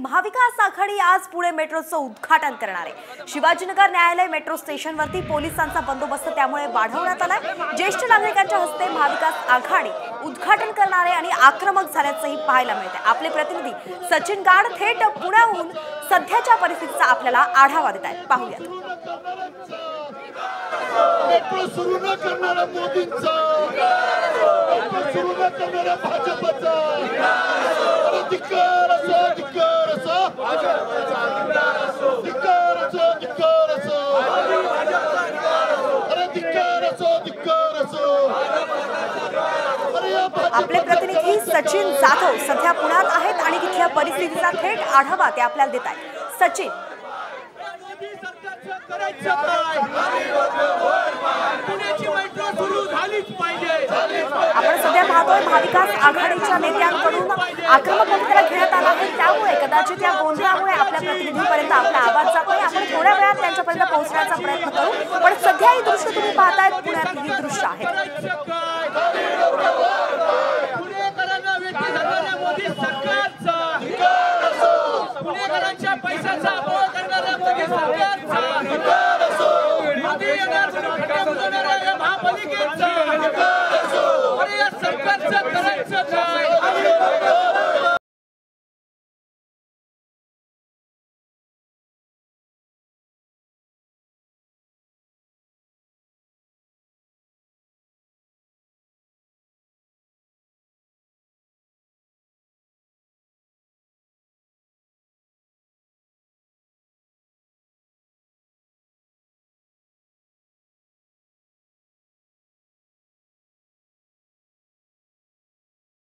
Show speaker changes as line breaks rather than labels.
महाविकास आघाडी आज पुणे मेट्रोचं उद्घाटन करणार आहे। शिवाजीनगर न्यायालय मेट्रो स्टेशनवरती पोलिसांचा बंदोबस्त त्यामुळे वाढवण्यात आलाय। ज्येष्ठ नागरिकांच्या हस्ते महाविकास आघाडी उद्घाटन करणार आहे आणि आक्रमक झाल्याचंही पाहायला मिळते। आपले प्रतिनिधी सचिन गाड थेट पुण्याहून सध्याच्या परिस्थितीचा आपल्याला आढावा देत आहेत। पाहूयात।
मेट्रो सुरू न करणारा मोदींचा, मेट्रो सुरू न करणारा भाजपचा धिक्कार असो, धिक्कार असो, धिक्कार असो, धिक्कार असो, अरे धिक्कार असो, धिक्कार असो।
आपले प्रतिनिधी सचिन जाधव सध्या पुण्यात आहेत आणि तिथल्या परिस्थितीचा थेट आढावा ते आपल्याला देत आहेत। सचिन, आपण सध्या पाहतोय महाविकास आघाडीच्या नेत्यांकडून आक्रमक भूमिका घेण्यात आला आहे। त्यामुळे कदाचित या गोंधळामुळे आपल्या प्रतिनिधींपर्यंत आपला आवाज जात नाही। आपण थोड्या वेळात त्यांच्यापर्यंत पोहोचण्याचा प्रयत्न करू, पण सध्या ही दृश्य तुम्ही पाहतायत पुण्यातली ही दृश्य आहेत।
पुणेकरांच्या पैशाचा अपव्यय करणाऱ्या मोदी सरकारचा, मोदी येणार महापालिकेचा, अरे या सरकारचं करायचं काय?